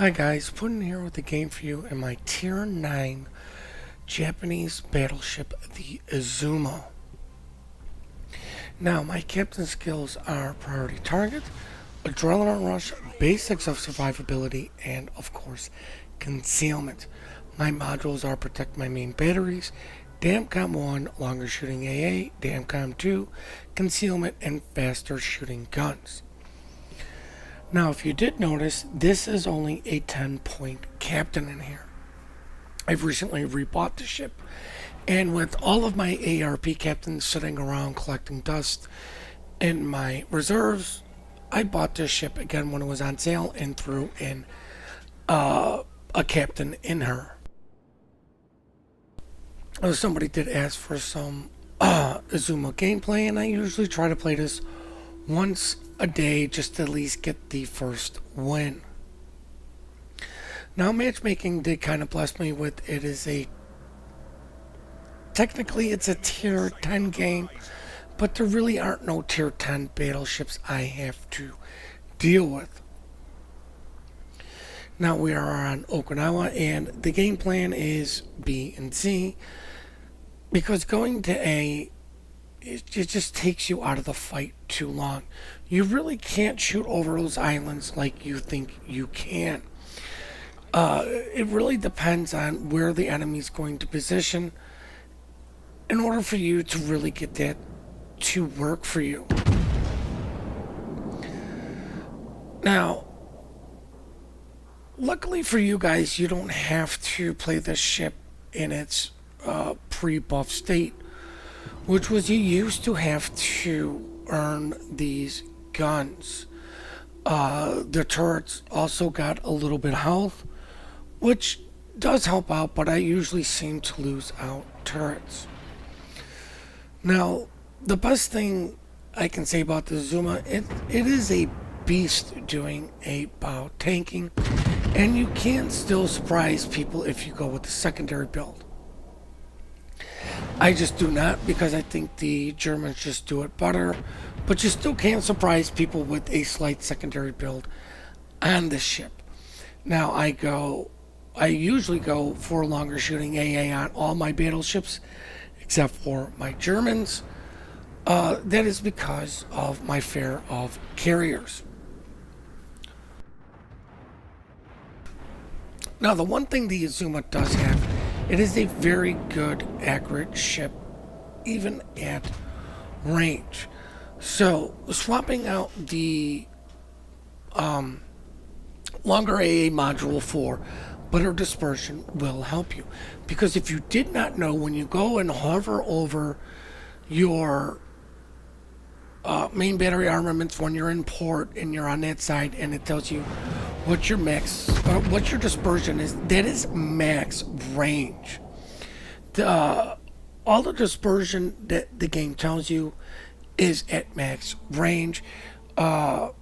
Hi guys, Puddin here with a game for you in my Tier 9 Japanese battleship, the Izumo. Now, my captain skills are Priority Target, Adrenaline Rush, Basics of Survivability, and of course, Concealment. My modules are Protect My Main Batteries, DAMCOM 1, Longer Shooting AA, DAMCOM 2, Concealment, and Faster Shooting Guns. Now, if you did notice, this is only a 10-point captain in here. I've recently rebought the ship, and with all of my ARP captains sitting around collecting dust in my reserves, I bought this ship again when it was on sale and threw in a captain in her. Somebody did ask for some Izumo gameplay, and I usually try to play this once a day just to at least get the first win. Now, matchmaking did kind of bless me with it is technically it's a tier 10 game, but there really aren't no tier 10 battleships I have to deal with. Now we are on Okinawa, and the game plan is B and C, because going to A, it just takes you out of the fight too long. You really can't shoot over those islands like you think you can. It really depends on where the enemy's going to position in order for you to really get that to work for you. Now, luckily for you guys, you don't have to play this ship in its pre-buff state, which was you used to have to earn these guns. The turrets also got a little bit of health, which does help out, but I usually seem to lose out turrets. Now, the best thing I can say about the Izumo, it is a beast doing about tanking, and you can still surprise people if you go with the secondary build. I just do not, because I think the Germans just do it better, but you still can surprise people with a slight secondary build on the ship. Now, I usually go for longer shooting AA on all my battleships, except for my Germans. That is because of my fear of carriers. Now, the one thing the Izumo does have, it is a very good, accurate ship, even at range. So, swapping out the longer AA module for better dispersion will help you. Because if you did not know, when you go and hover over your main battery armaments when you're in port and you're on that side, and it tells you what your max, what your dispersion is, that is max range. All the dispersion that the game tells you is at max range. The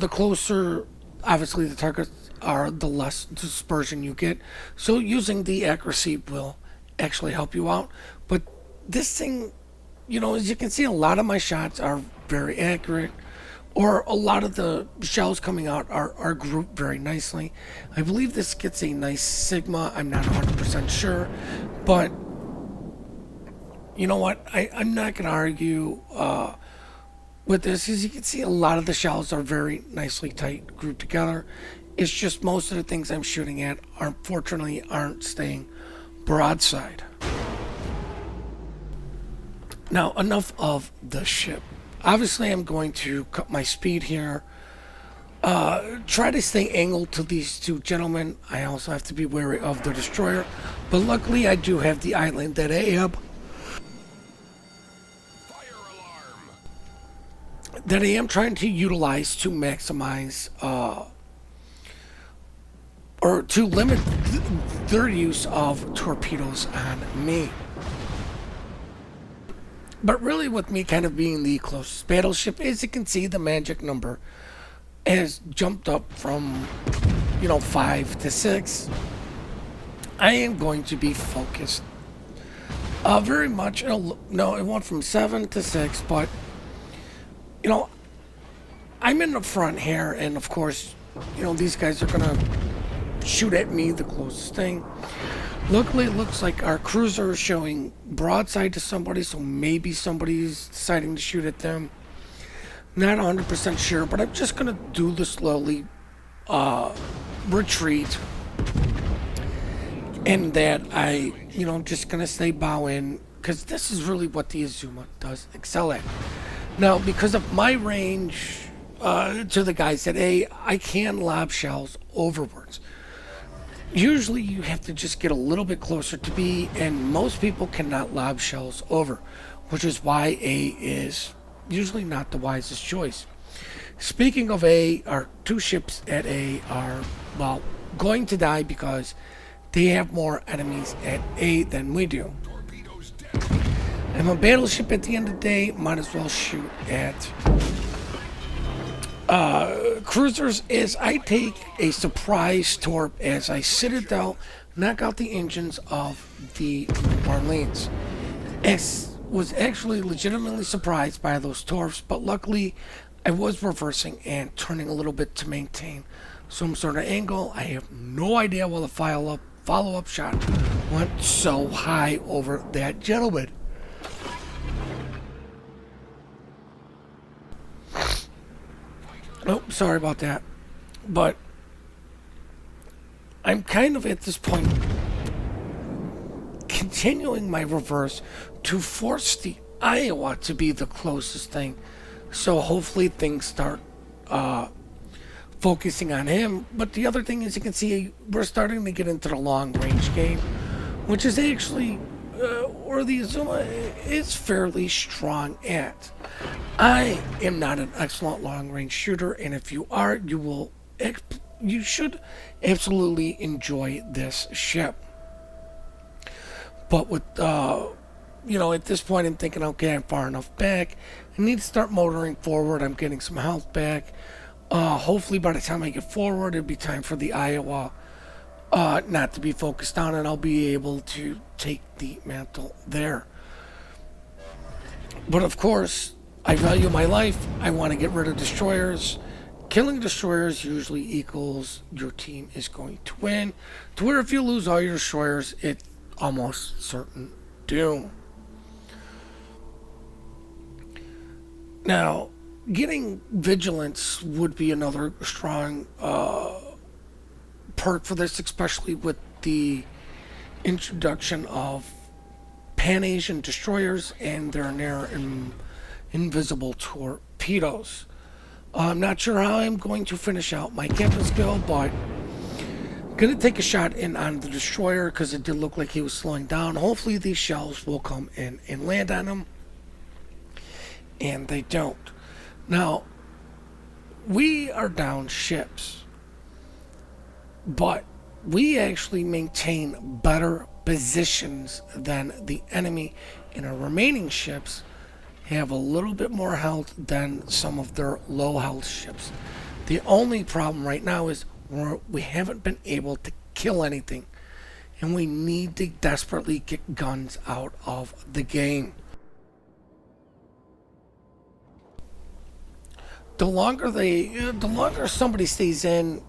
closer, obviously, the targets are, the less dispersion you get. So using the accuracy will actually help you out. But this thing, as you can see, a lot of my shots are very accurate, or a lot of the shells coming out are grouped very nicely. I believe this gets a nice sigma. I'm not 100% sure, but you know what? I'm not going to argue with this. As you can see, a lot of the shells are very nicely tight grouped together. It's just most of the things I'm shooting at, unfortunately, aren't staying broadside. Now, enough of the ship. Obviously, I'm going to cut my speed here. Try to stay angled to these two gentlemen. I also have to be wary of the destroyer. But luckily, I do have the island that I am trying to utilize to maximize or to limit their use of torpedoes on me. But really, with me kind of being the closest battleship, as you can see, the magic number has jumped up from 5 to 6. I am going to be focused very much. No, it went from 7 to 6, but I'm in the front here, and of course you know, these guys are gonna shoot at me the closest thing. Luckily, it looks like our cruiser is showing broadside to somebody, so maybe somebody's deciding to shoot at them. Not 100% sure, but I'm just gonna do the slowly retreat, and that just gonna stay bow in, because this is really what the Izumo does excel at. Now, because of my range to the guys at A, I can lob shells overwards. Usually you have to just get a little bit closer to B, and most people cannot lob shells over, which is why A is usually not the wisest choice. Speaking of A, our two ships at A are, well, going to die because they have more enemies at A than we do. I'm a battleship at the end of the day, might as well shoot at cruisers as I take a surprise torp as I citadel, knock out the engines of the Orleans. S was actually legitimately surprised by those torps, but luckily I was reversing and turning a little bit to maintain some sort of angle. I have no idea why the follow-up shot went so high over that gentleman. Oh, sorry about that. But I'm kind of at this point continuing my reverse to force the Iowa to be the closest thing. So hopefully things start focusing on him. But the other thing is, you can see we're starting to get into the long range game, which is actually where the Izumo is fairly strong at. I am not an excellent long range shooter, and if you are, you should absolutely enjoy this ship. But with at this point I'm thinking, okay, I'm far enough back. I need to start motoring forward. I'm getting some health back. Hopefully by the time I get forward, it'll be time for the Iowa not to be focused on, and I'll be able to take the mantle there. But of course, I value my life. I want to get rid of destroyers. Killing destroyers usually equals your team is going to win. To where if you lose all your destroyers, it's almost certain doom. Now, getting vigilance would be another strong perk for this, especially with the introduction of Pan-Asian destroyers and their near invisible torpedoes. I'm not sure how I'm going to finish out my captain skill, but I'm going to take a shot in on the destroyer because it did look like he was slowing down. Hopefully these shells will come in and land on him, and they don't. Now, we are down ships, but we actually maintain better positions than the enemy, and our remaining ships have a little bit more health than some of their low health ships. The only problem right now is we haven't been able to kill anything, and we need to desperately get guns out of the game. The longer somebody stays in,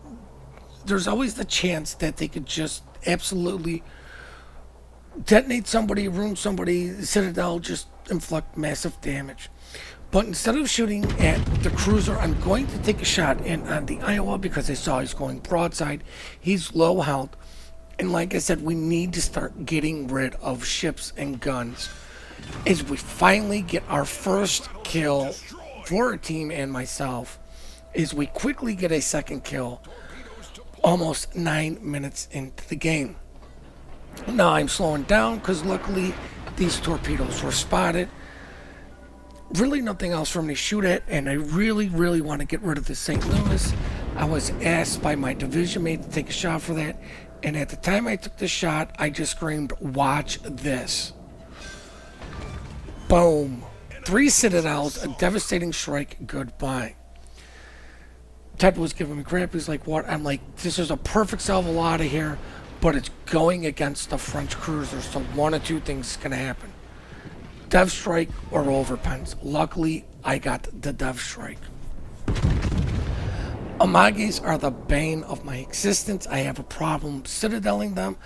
there's always the chance that they could just absolutely detonate somebody, ruin somebody, Citadel, just inflict massive damage. But instead of shooting at the cruiser, I'm going to take a shot in on the Iowa because I saw he's going broadside. He's low health, and like I said, we need to start getting rid of ships and guns as we finally get our first kill for our team and myself, is we quickly get a second kill almost 9 minutes into the game. Now I'm slowing down because luckily these torpedoes were spotted. Really nothing else for me to shoot at, and I really want to get rid of the St. Louis. I was asked by my division mate to take a shot for that, and at the time I took the shot, I just screamed, "Watch this." Boom. 3 citadels, a devastating strike, goodbye. Ted was giving me crap. He's like, what? I'm like, this is a perfect salvo out of here, but it's going against the French cruiser, so one of two things is going to happen. Dev strike or overpens. Luckily, I got the dev strike. Amages are the bane of my existence. I have a problem citadeling them.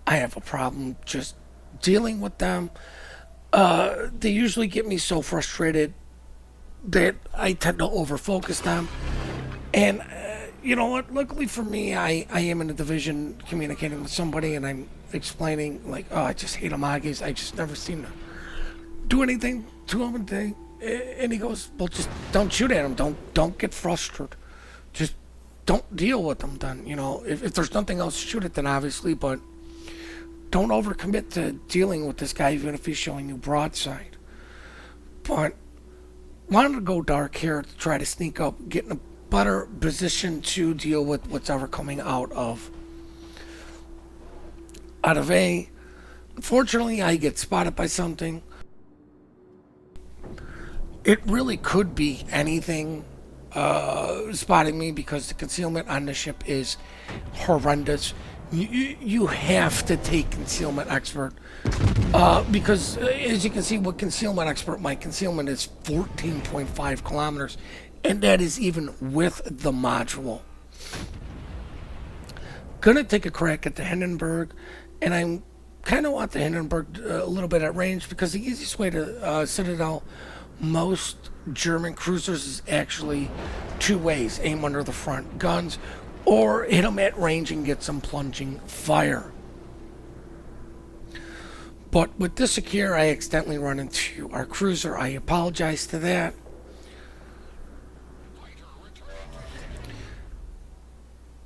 I have a problem just dealing with them. They usually get me so frustrated that I tend to overfocus them. And you know what? Luckily for me, I am in a division communicating with somebody, and I'm explaining like, oh, I just hate Amages. I just never seem to do anything to him. And he goes, well, just don't shoot at him. Don't get frustrated. Just don't deal with them. Then if there's nothing else, shoot it. Then obviously, but don't overcommit to dealing with this guy, even if he's showing you broadside. But wanted to go dark here to try to sneak up, get in a better position to deal with what's ever coming out of A. Unfortunately, I get spotted by something. It really could be anything spotting me, because the concealment on the ship is horrendous. You have to take concealment expert, because as you can see with concealment expert, my concealment is 14.5 kilometers, and that is even with the module. Gonna take a crack at the Hindenburg, and I'm kind of want the Hindenburg a little bit at range, because the easiest way to citadel most German cruisers is actually two ways: aim under the front guns, or hit them at range and get some plunging fire. But with this secure, I accidentally run into our cruiser. I apologize to that.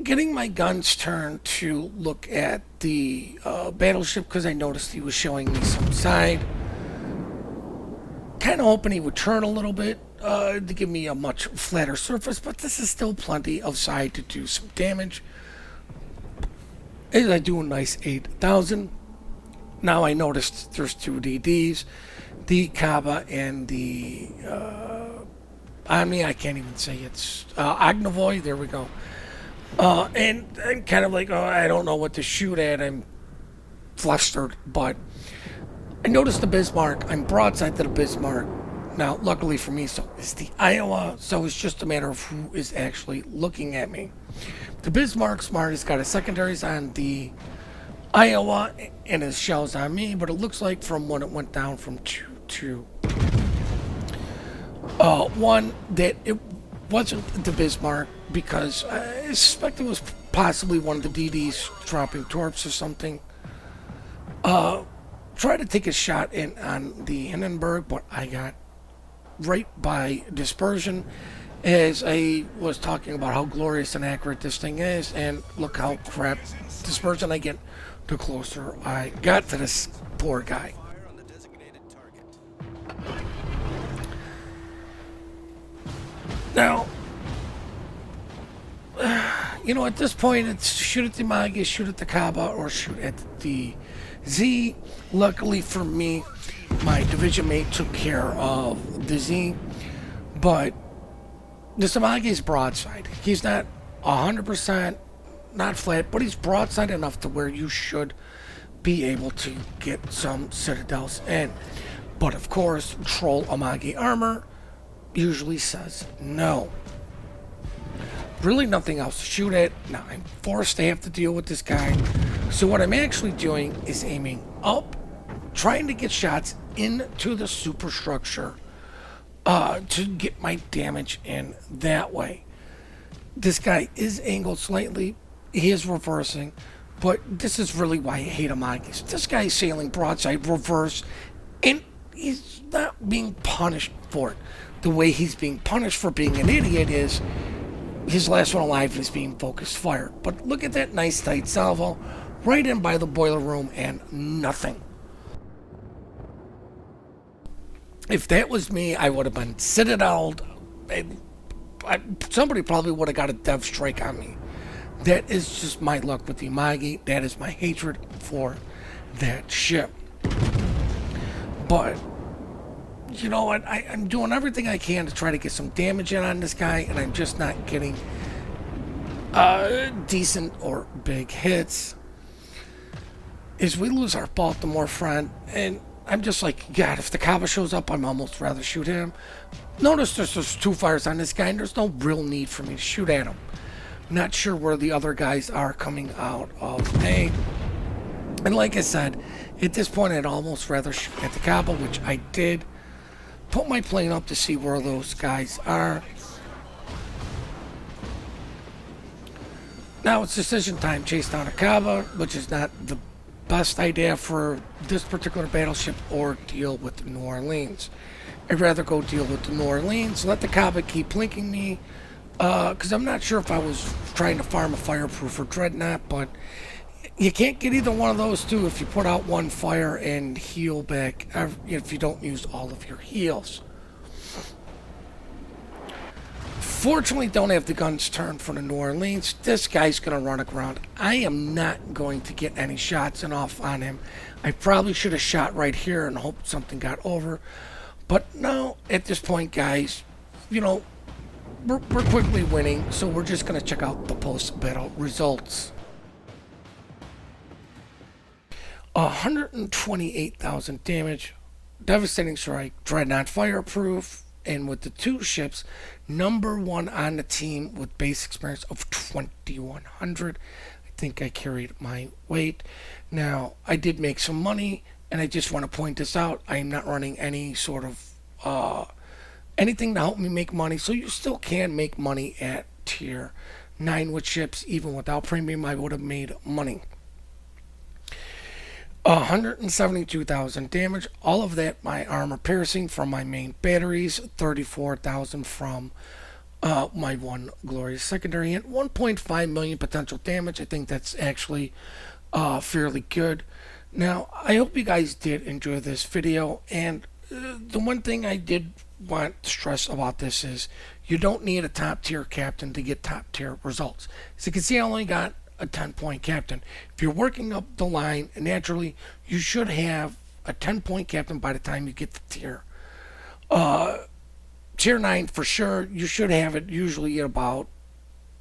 Getting my guns turned to look at the battleship, because I noticed he was showing me some side. Kind of hoping he would turn a little bit to give me a much flatter surface, but this is still plenty of side to do some damage. As I do a nice 8,000. Now I noticed there's two DDs, the Kaba and the Omni. I can't even say it's Agnovoy. There we go. And I'm kind of like, oh, I don't know what to shoot at. I'm flustered, but I noticed the Bismarck. I'm broadside to the Bismarck. Now, luckily for me, so is the Iowa, so it's just a matter of who is actually looking at me. The Bismarck Smart has got his secondaries on the Iowa and his shells on me, but it looks like from when it went down from 2 to 1 that it wasn't the Bismarck, because I suspect it was possibly one of the DDs dropping torps or something. Tried to take a shot in on the Hindenburg, but I got right by Dispersion as I was talking about how glorious and accurate this thing is, and look how crap Dispersion I get the closer I got to this poor guy. Now, at this point, it's shoot at the Magus, shoot at the Kaba, or shoot at the Z. Luckily for me, my division mate took care of the Z, but the Samagi is broadside. He's not 100% not flat, but he's broadside enough to where you should be able to get some citadels in. But of course, Troll Amagi armor usually says no. Really nothing else to shoot at. Now I'm forced to have to deal with this guy. So what I'm actually doing is aiming up, trying to get shots into the superstructure to get my damage in that way. This guy is angled slightly. He is reversing, but this is really why I hate Amagis. This guy is sailing broadside reverse, and he's not being punished for it. The way he's being punished for being an idiot is his last one alive is being focused fire. But look at that nice tight salvo right in by the boiler room and nothing. If that was me, I would have been citadeled. Somebody probably would have got a dev strike on me. That is just my luck with the Amagi. That is my hatred for that ship. But you know what? I'm doing everything I can to try to get some damage in on this guy, and I'm just not getting decent or big hits. As we lose our Baltimore friend, and I'm just like, God, if the Kaba shows up, I'm almost rather shoot him. Notice there's just 2 fires on this guy, and there's no real need for me to shoot at him. Not sure where the other guys are coming out of A. And like I said, at this point, I'd almost rather shoot at the Kaba, which I did. Put my plane up to see where those guys are. Now it's decision time. Chase down a Kaba, which is not the best idea for this particular battleship, or deal with New Orleans. I'd rather go deal with the New Orleans, let the Kaba keep plinking me, because I'm not sure if I was trying to farm a fireproof or dreadnought, but you can't get either one of those two if you put out 1 fire and heal back, if you don't use all of your heals. Fortunately, don't have the guns turned for the New Orleans. This guy's going to run aground. I am not going to get any shots off on him. I probably should have shot right here and hoped something got over. But no, at this point, guys, we're quickly winning, so we're just going to check out the post-battle results. 128,000 damage, devastating strike, dreadnought fireproof, and with the 2 ships, #1 on the team with base experience of 2,100. I think I carried my weight. Now, I did make some money, and I just want to point this out. I am not running any sort of anything to help me make money, so you still can make money at tier 9 with ships. Even without premium, I would have made money. 172,000 damage, all of that my armor piercing from my main batteries, 34,000 from my 1 glorious secondary, and 1.5 million potential damage. I think that's actually fairly good. Now, I hope you guys did enjoy this video, and the one thing I did want to stress about this is you don't need a top tier captain to get top tier results. As you can see, I only got a 10-point captain. If you're working up the line, naturally, you should have a 10-point captain by the time you get to tier 9 for sure. You should have it usually at about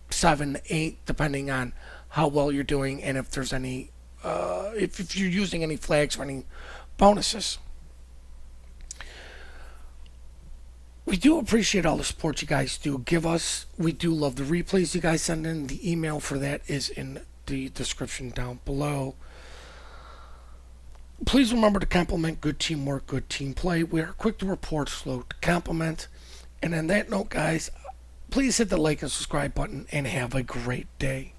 7, 8, depending on how well you're doing and if there's any, if you're using any flags or any bonuses. We do appreciate all the support you guys do give us. We do love the replays you guys send in. The email for that is in the description down below. Please remember to compliment good teamwork, good team play. We are quick to report, slow to compliment. And on that note, guys, please hit the like and subscribe button and have a great day.